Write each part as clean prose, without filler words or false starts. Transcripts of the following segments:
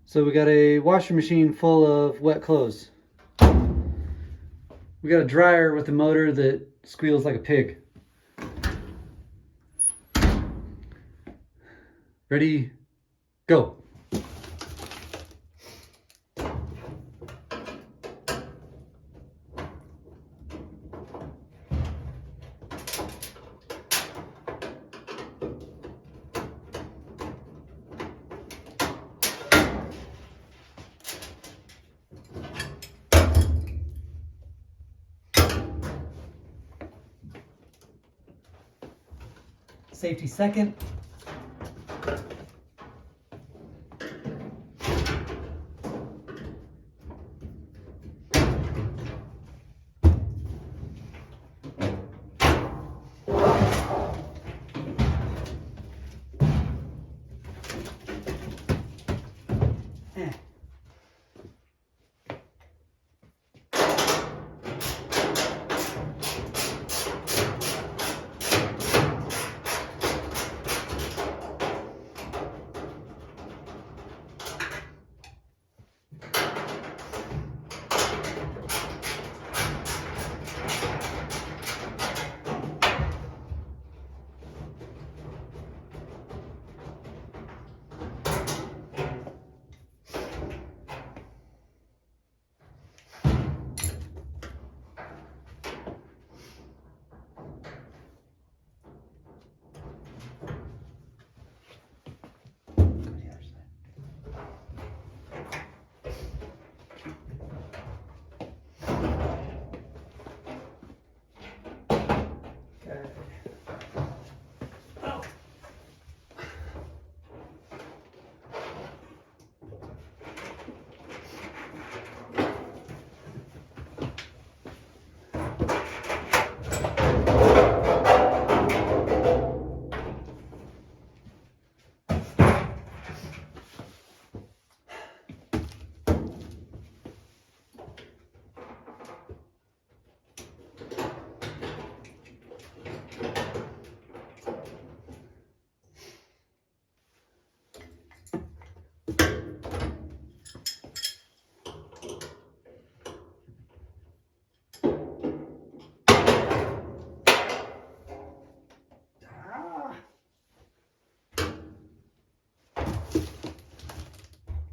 So we got a washing machine full of wet clothes. We got a dryer with a motor that squeals like a pig. Ready, go. Safety second.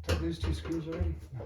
Did I lose 2 screws already? No.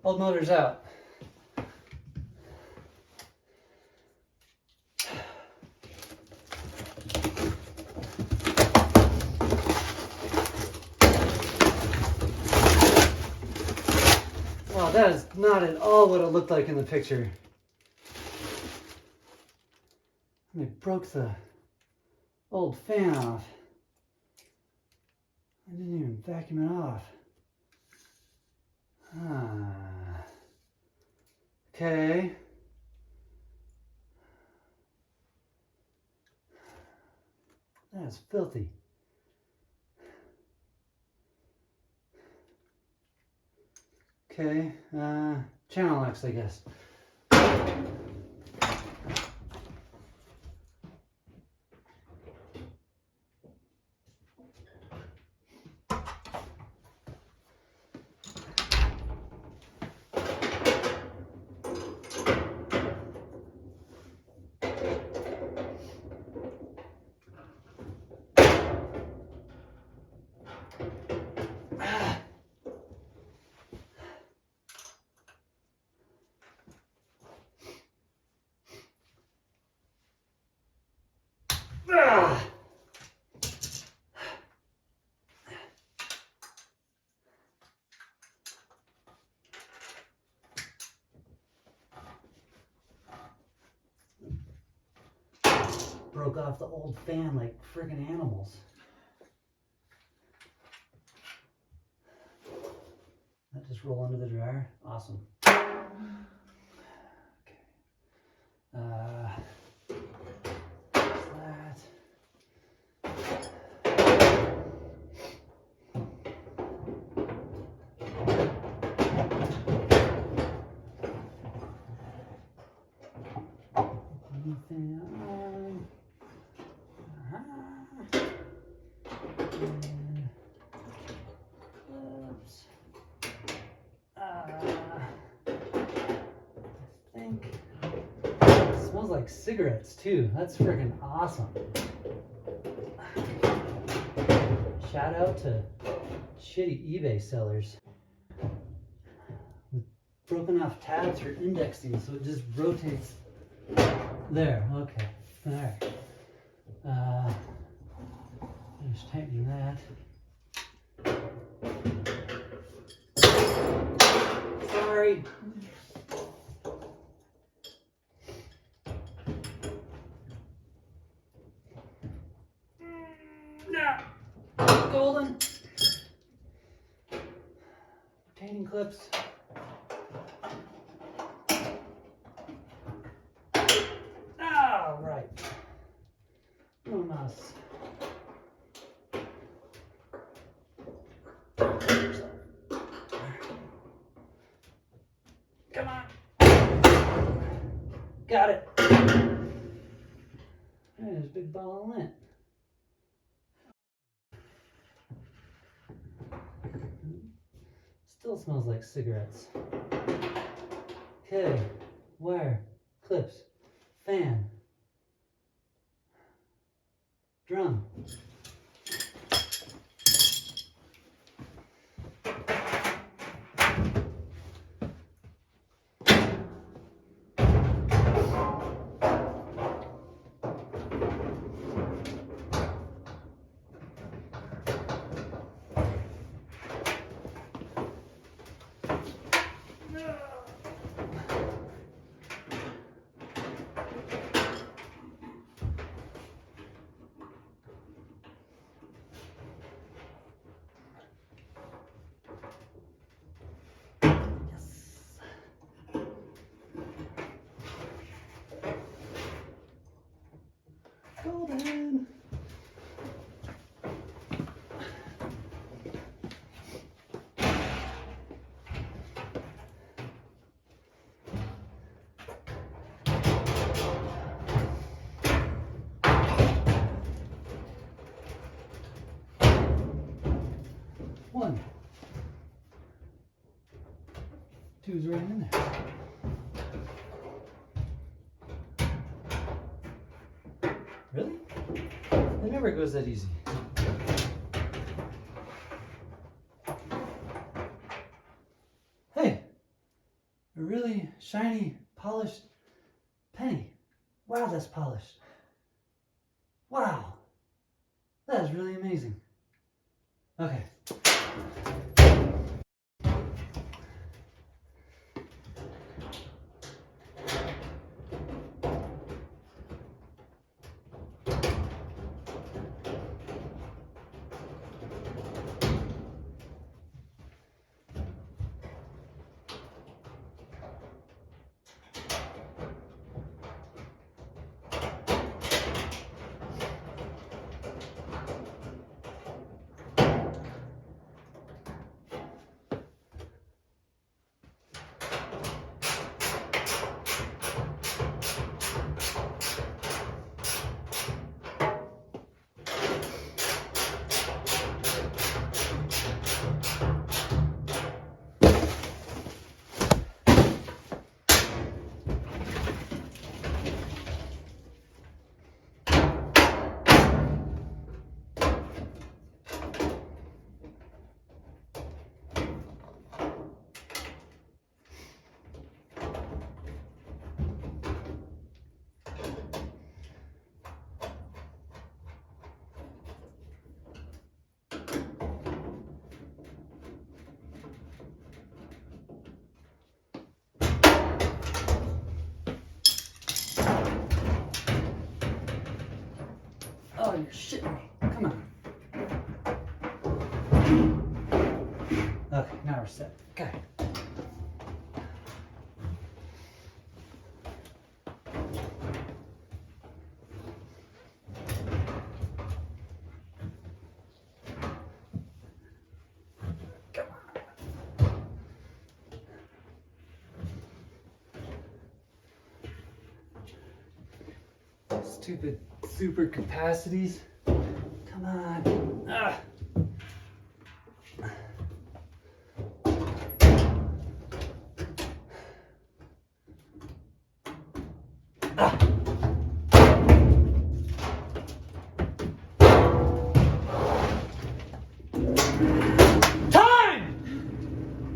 Old motor's out. Wow, that is not at all what it looked like in the picture. And it broke the old fan off. I didn't even vacuum it off. Okay. That's filthy. Okay, channel locks, I guess. broke off the old fan like friggin' animals. That just roll under the dryer. Awesome. Okay. That. Anything on? Oops. I think it smells like cigarettes too. That's freaking awesome. Shout out to shitty eBay sellers with broken off tabs for indexing, so it just rotates. There, okay. Alright. Just tightening that. Sorry. No. Golden. Retaining clips. All right. Oh, nice. Come on. Got it. There's a big ball of lint. Still smells like cigarettes. Okay, wire, clips, fan, drum. Golden. One. Two's right in there. Really? It never goes that easy. Hey, a really shiny, polished penny. Wow, that's polished. Wow, that is really amazing. Okay. bottom, you're shitting me. Come on. Okay, now we're set. Okay. Stupid super capacities. Come on. Ah.